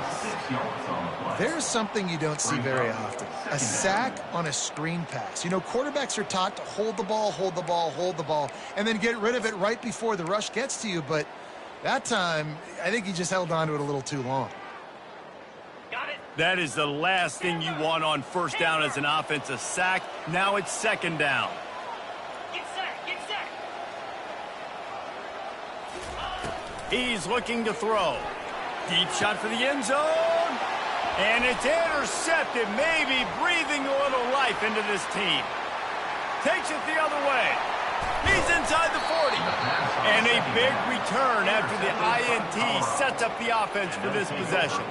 There's something you don't see very often. A sack on a screen pass. You know, quarterbacks are taught to hold the ball, hold the ball, hold the ball, and then get rid of it right before the rush gets to you. But that time, I think he just held on to it a little too long. That is the last thing you want on first down as an offense, a sack. Now it's second down. Get set, get set. He's looking to throw. Deep shot for the end zone. And it's intercepted, maybe breathing a little life into this team. Takes it the other way. He's inside the 40. And a big return after the INT sets up the offense for this possession.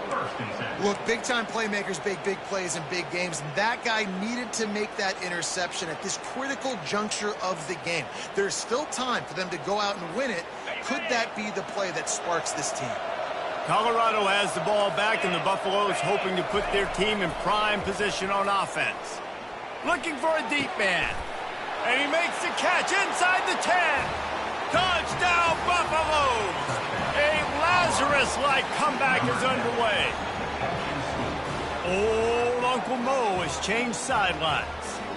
Look, big-time playmakers make big plays in big games, and that guy needed to make that interception at this critical juncture of the game. There's still time for them to go out and win it. Could that be the play that sparks this team? Colorado has the ball back, and the Buffaloes hoping to put their team in prime position on offense. Looking for a deep man. And he makes the catch inside the 10. Touchdown, Buffaloes! A Lazarus-like comeback is underway. Old Uncle Mo has changed sidelines.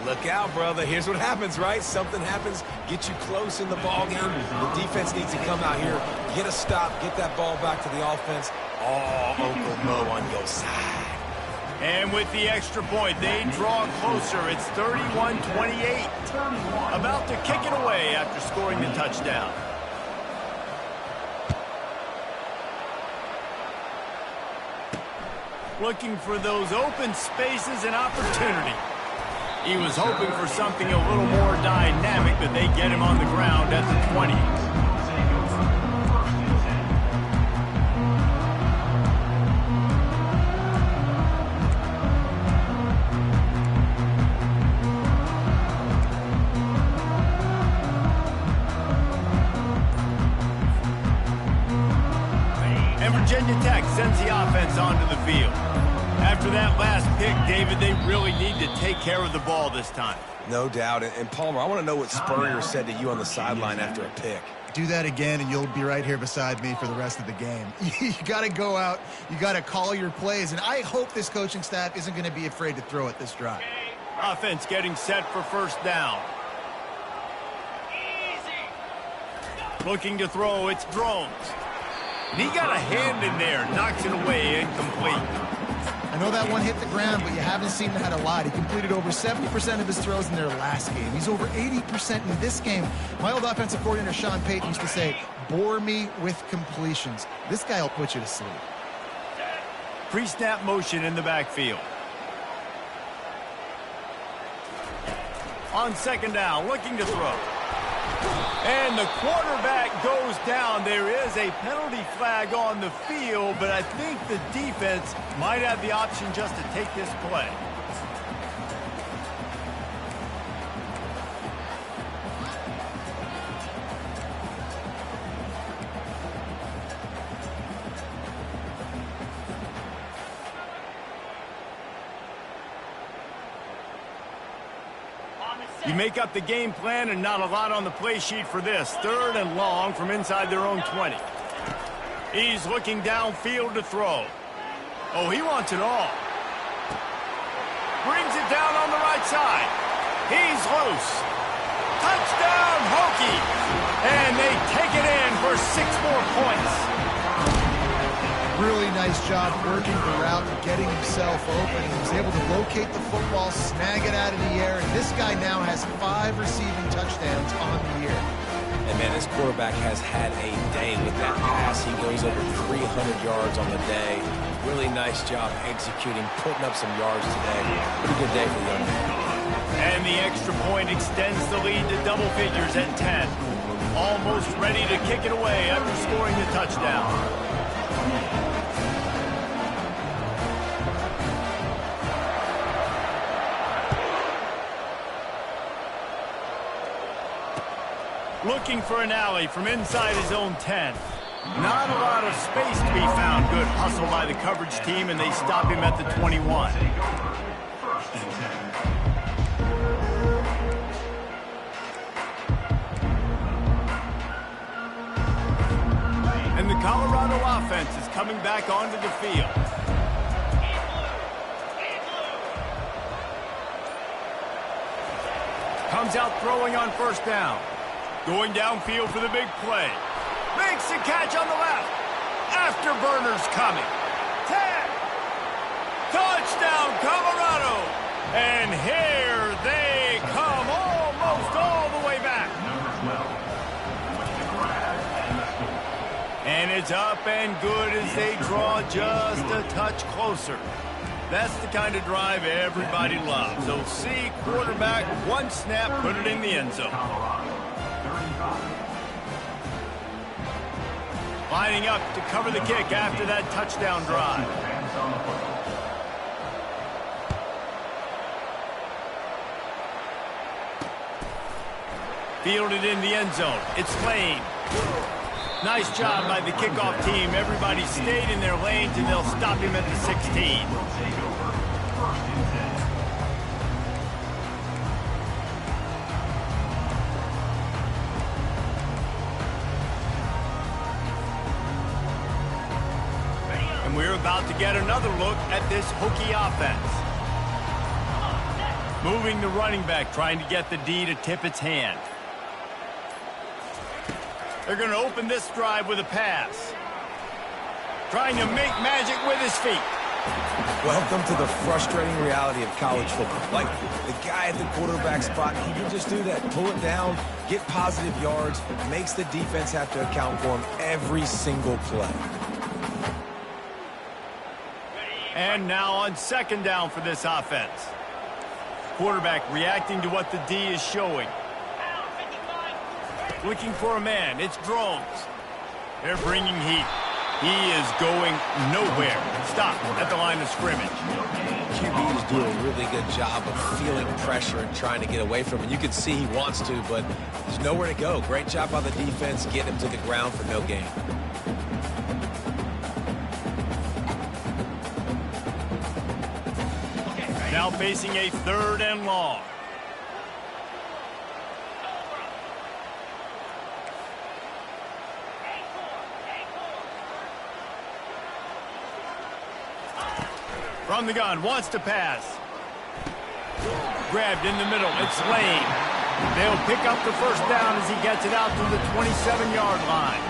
Look out, brother. Here's what happens, right? Something happens, get you close in the ball game. The defense needs to come out here, get a stop, get that ball back to the offense. Oh, Uncle Mo on your side. And with the extra point, they draw closer. It's 31-28. About to kick it away after scoring the touchdown. Looking for those open spaces and opportunity. He was hoping for something a little more dynamic, but they get him on the ground at the 20. And Virginia Tech sends the offense onto the field. After that last pick, David, they really need to take care of the ball this time. No doubt. And Palmer, I want to know what Spurrier said to you on the sideline after a pick. Do that again, and you'll be right here beside me for the rest of the game. You got to go out. You got to call your plays, and I hope this coaching staff isn't going to be afraid to throw it this drive. Offense getting set for first down. Looking to throw, it's Drones. And he got a hand in there, knocks it away, incomplete. I know that one hit the ground, but you haven't seen that a lot. He completed over 70% of his throws in their last game. He's over 80% in this game. My old offensive coordinator, Sean Payton, used to say, bore me with completions. This guy will put you to sleep. Pre-snap motion in the backfield. On second down, looking to throw. And the quarterback goes down. There is a penalty flag on the field, but I think the defense might have the option just to take this play. You make up the game plan and not a lot on the play sheet for this. Third and long from inside their own 20. He's looking downfield to throw. Oh, he wants it all. Brings it down on the right side. He's loose. Touchdown, Hokies! And they take it in for 6 more points. Really nice job working the route and getting himself open. He was able to locate the football, snag it out of the air, and this guy now has 5 receiving touchdowns on the year. And, man, this quarterback has had a day with that pass. He goes over 300 yards on the day. Really nice job executing, putting up some yards today. Pretty good day for the young man. And the extra point extends the lead to double figures at 10. Almost ready to kick it away after scoring the touchdown. Looking for an alley from inside his own 10. Not a lot of space to be found. Good hustle by the coverage team, and they stop him at the 21. And the Colorado offense is coming back onto the field. Comes out throwing on first down. Going downfield for the big play. Makes the catch on the left. Afterburners coming. 10. Touchdown, Colorado. And here they come almost all the way back. And it's up and good as they draw just a touch closer. That's the kind of drive everybody loves. So see quarterback, one snap, put it in the end zone. Lining up to cover the kick after that touchdown drive. Fielded in the end zone. It's Lane. Nice job by the kickoff team. Everybody stayed in their lanes, and they'll stop him at the 16. We're about to get another look at this Hokie offense. Moving the running back, trying to get the D to tip its hand. They're going to open this drive with a pass. Trying to make magic with his feet. Welcome to the frustrating reality of college football. Like, the guy at the quarterback spot, he can just do that. Pull it down, get positive yards, makes the defense have to account for him every single play. And now on second down for this offense. Quarterback reacting to what the D is showing. Looking for a man. It's Drones. They're bringing heat. He is going nowhere. Stop at the line of scrimmage. QBs do a really good job of feeling pressure and trying to get away from it. You can see he wants to, but there's nowhere to go. Great job by the defense getting him to the ground for no gain. Now facing a third and long. From the gun, wants to pass. Grabbed in the middle, it's Lane. They'll pick up the first down as he gets it out to the 27-yard line.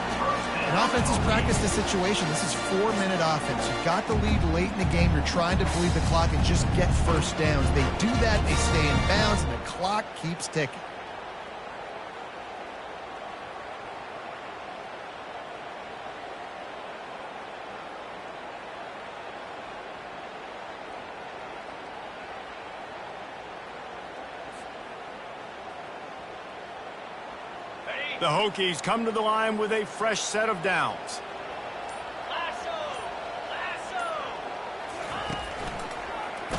And offenses practice the situation. This is 4-minute offense. You've got the lead late in the game. You're trying to bleed the clock and just get first downs. They do that, they stay in bounds, and the clock keeps ticking. The Hokies come to the line with a fresh set of downs.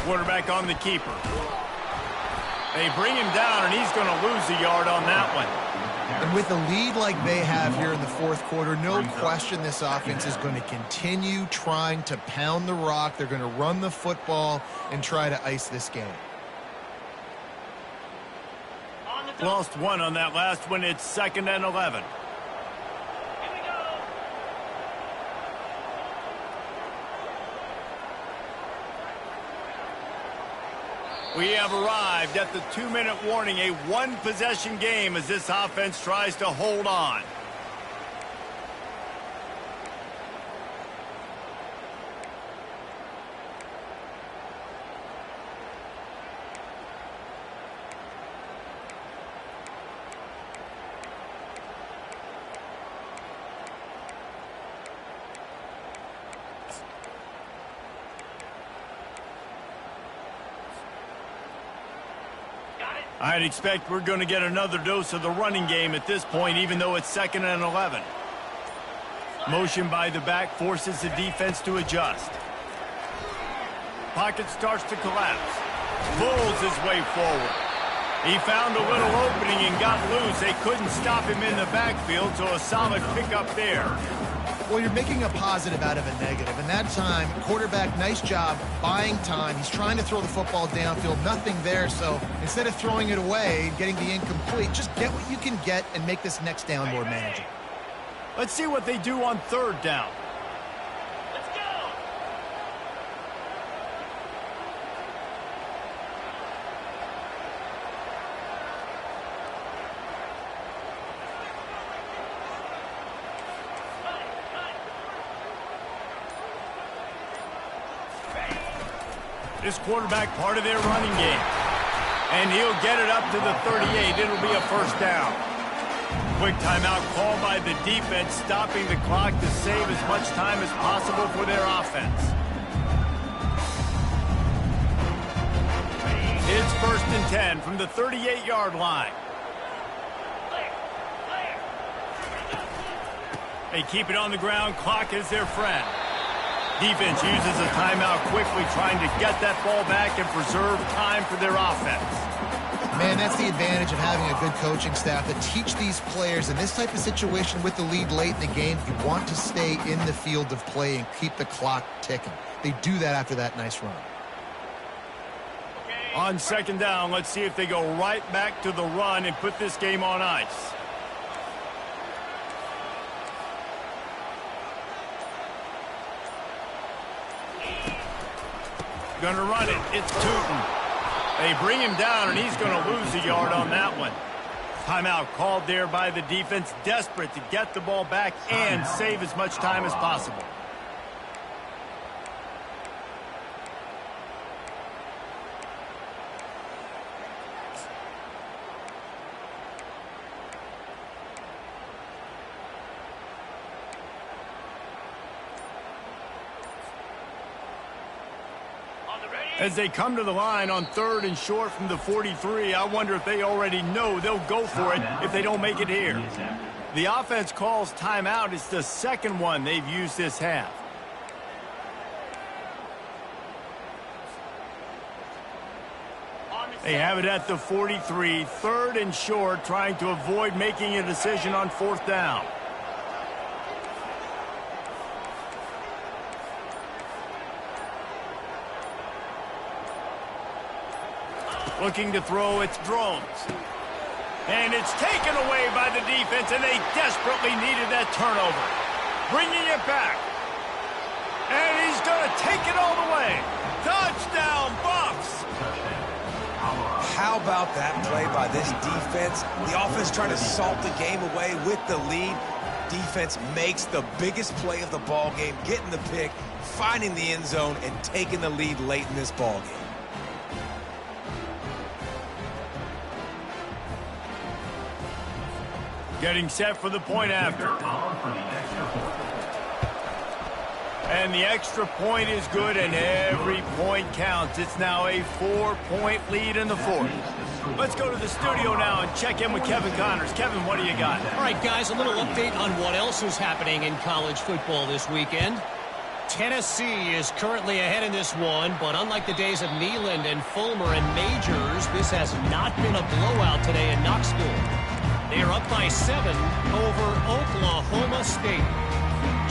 Quarterback on the keeper. They bring him down, and he's going to lose a yard on that one. And with a lead like they have here in the fourth quarter, no question this offense is going to continue trying to pound the rock. They're going to run the football and try to ice this game. Lost one on that last one. It's 2nd and 11. We have arrived at the 2-minute warning, a one-possession game as this offense tries to hold on. I'd expect we're going to get another dose of the running game at this point, even though it's 2nd and 11. Motion by the back forces the defense to adjust. Pocket starts to collapse. Pulls his way forward. He found a little opening and got loose. They couldn't stop him in the backfield, so a solid pickup there. Well, you're making a positive out of a negative. And that time, quarterback, nice job buying time. He's trying to throw the football downfield. Nothing there. So instead of throwing it away and getting the incomplete, just get what you can get and make this next down more manageable. Let's see what they do on 3rd down. Let's go! This quarterback part of their running game. And he'll get it up to the 38. It'll be a 1st down. Quick timeout called by the defense, stopping the clock to save as much time as possible for their offense. It's 1st and 10 from the 38-yard line. They keep it on the ground. Clock is their friend. Defense uses a timeout quickly, trying to get that ball back and preserve time for their offense. Man, that's the advantage of having a good coaching staff that teach these players in this type of situation with the lead late in the game. You want to stay in the field of play and keep the clock ticking. They do that after that nice run. On 2nd down, let's see if they go right back to the run and put this game on ice. Gonna run it. It's Tootin. They bring him down, and he's gonna lose a yard on that one. Timeout called there by the defense, desperate to get the ball back and save as much time as possible. As they come to the line on 3rd and short from the 43, I wonder if they already know they'll go for it if they don't make it here. The offense calls timeout. It's the 2nd one they've used this half. They have it at the 43, 3rd and short, trying to avoid making a decision on 4th down. Looking to throw, it's Drones. And it's taken away by the defense, and they desperately needed that turnover. Bringing it back. And he's going to take it all the way. Touchdown, Bucks! How about that play by this defense? The offense trying to salt the game away with the lead. defense makes the biggest play of the ball game, getting the pick, finding the end zone, and taking the lead late in this ball game. Getting set for the point after. And the extra point is good, and every point counts. It's now a 4-point lead in the fourth. Let's go to the studio now and check in with Kevin Connors. Kevin, what do you got? All right, guys, a little update on what else is happening in college football this weekend. Tennessee is currently ahead in this one, but unlike the days of Neyland and Fulmer and Majors, this has not been a blowout today in Knoxville. They are up by 7 over Oklahoma State.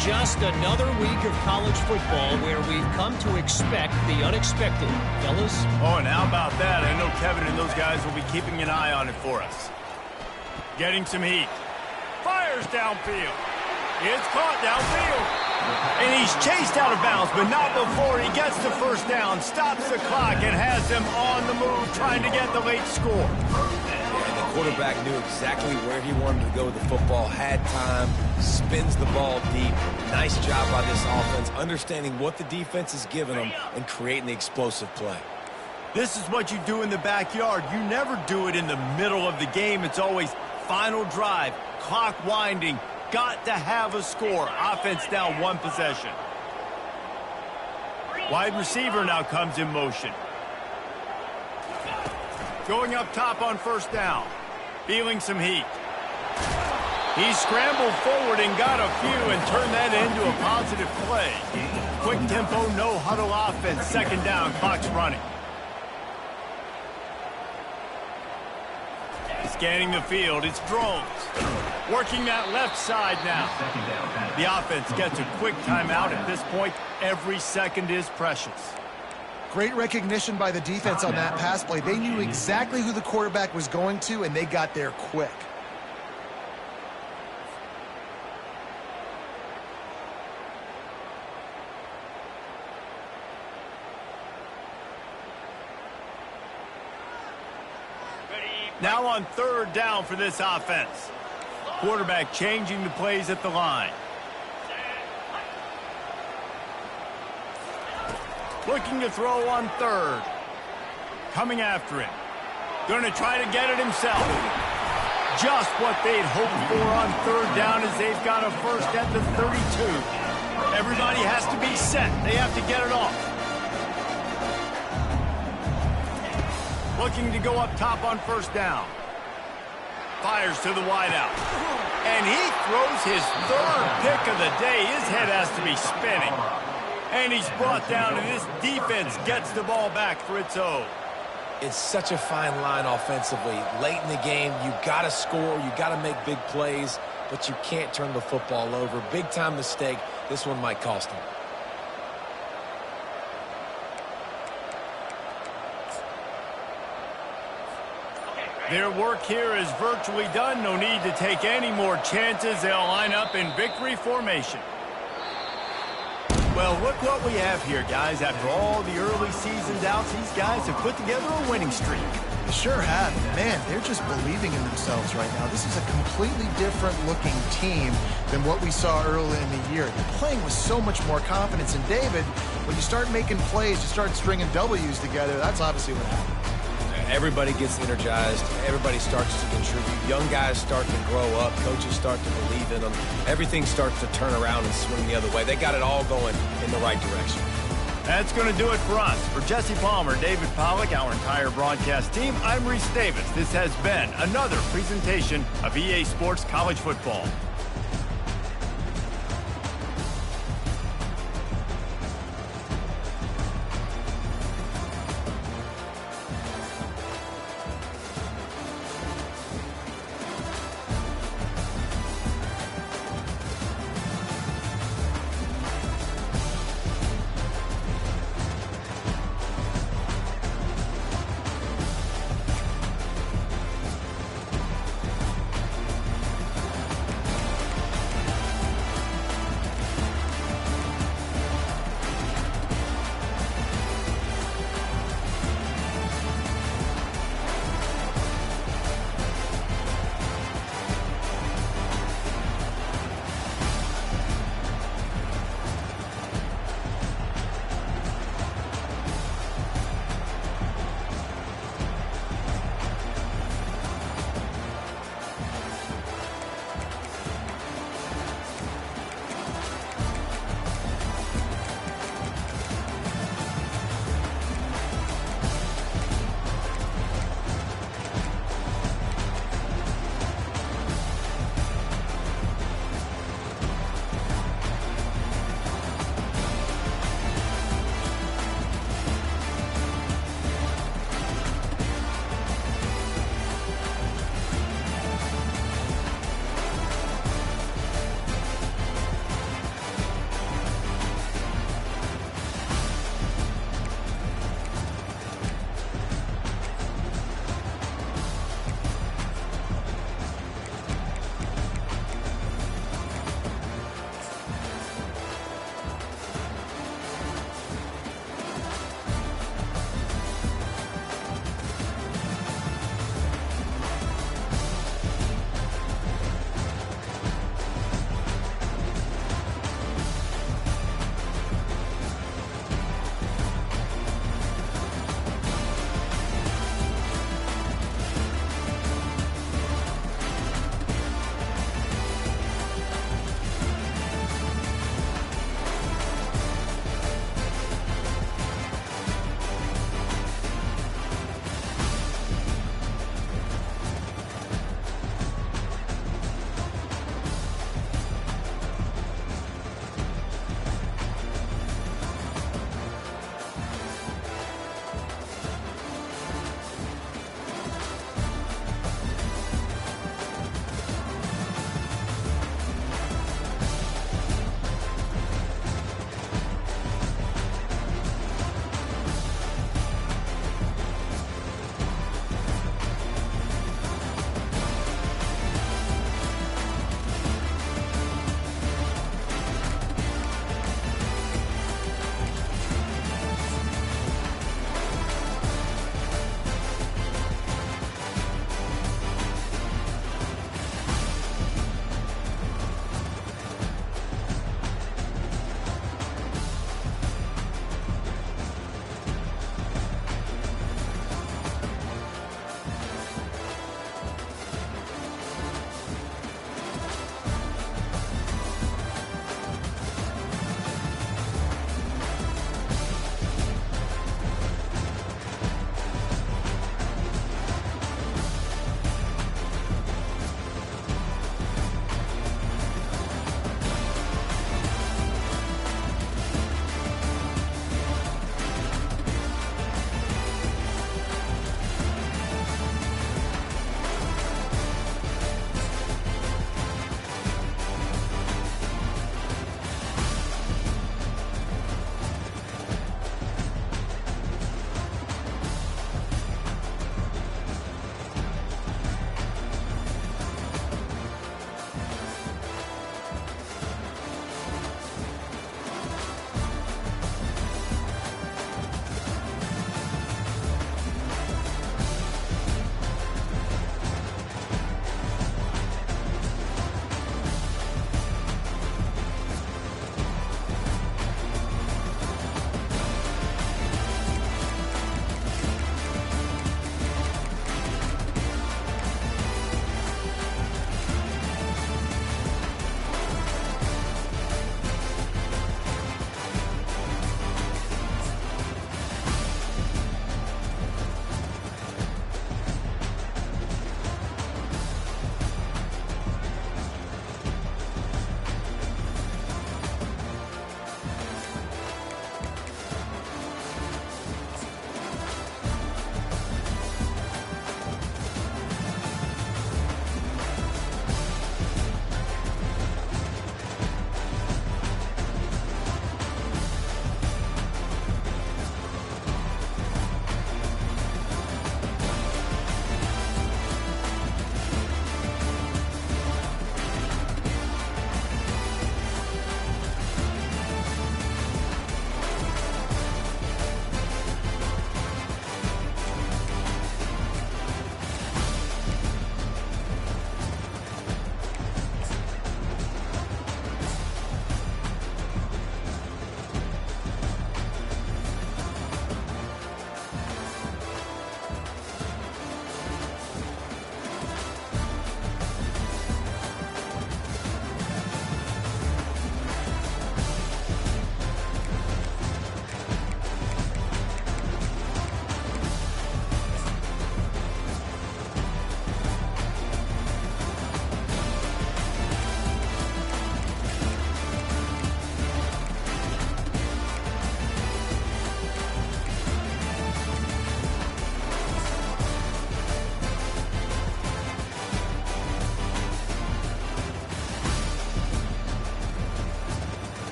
Just another week of college football where we've come to expect the unexpected. Fellas? Oh, and how about that? I know Kevin and those guys will be keeping an eye on it for us. Getting some heat. Fires downfield. It's caught downfield. And he's chased out of bounds, but not before he gets the first down, stops the clock, and has them on the move trying to get the late score. Quarterback knew exactly where he wanted to go with the football, had time, spins the ball deep. Nice job by this offense, understanding what the defense is giving them and creating the explosive play. This is what you do in the backyard. You never do it in the middle of the game. It's always final drive, clock winding, got to have a score. Offense down 1 possession. Wide receiver now comes in motion. Going up top on first down. Feeling some heat. He scrambled forward and got a few and turned that into a positive play. Quick tempo, no huddle offense. Second down, clock's running. Scanning the field, it's drones. Working that left side now. The offense gets a quick timeout. At this point, every second is precious. Great recognition by the defense on that pass play. They knew exactly who the quarterback was going to, and they got there quick. Now on third down for this offense. Quarterback changing the plays at the line. Looking to throw on third. Coming after it. Going to try to get it himself. Just what they'd hoped for on third down as they've got a first at the 32. Everybody has to be set. They have to get it off. Looking to go up top on first down. Fires to the wideout. And he throws his third pick of the day. His head has to be spinning. And he's brought down, and this defense gets the ball back for its own. It's such a fine line offensively. Late in the game, you got to score, you got to make big plays, but you can't turn the football over. Big-time mistake. This one might cost him. Their work here is virtually done. No need to take any more chances. They'll line up in victory formation. Well, look what we have here, guys. After all the early season doubts, these guys have put together a winning streak. They sure have. Man, they're just believing in themselves right now. This is a completely different-looking team than what we saw early in the year. They're playing with so much more confidence. And, David, when you start making plays, you start stringing W's together, that's obviously what happened. Everybody gets energized. Everybody starts to contribute. Young guys start to grow up. Coaches start to believe in them. Everything starts to turn around and swing the other way. They got it all going in the right direction. That's going to do it for us. For Jesse Palmer, David Pollack, our entire broadcast team, I'm Reese Davis. This has been another presentation of EA Sports College Football.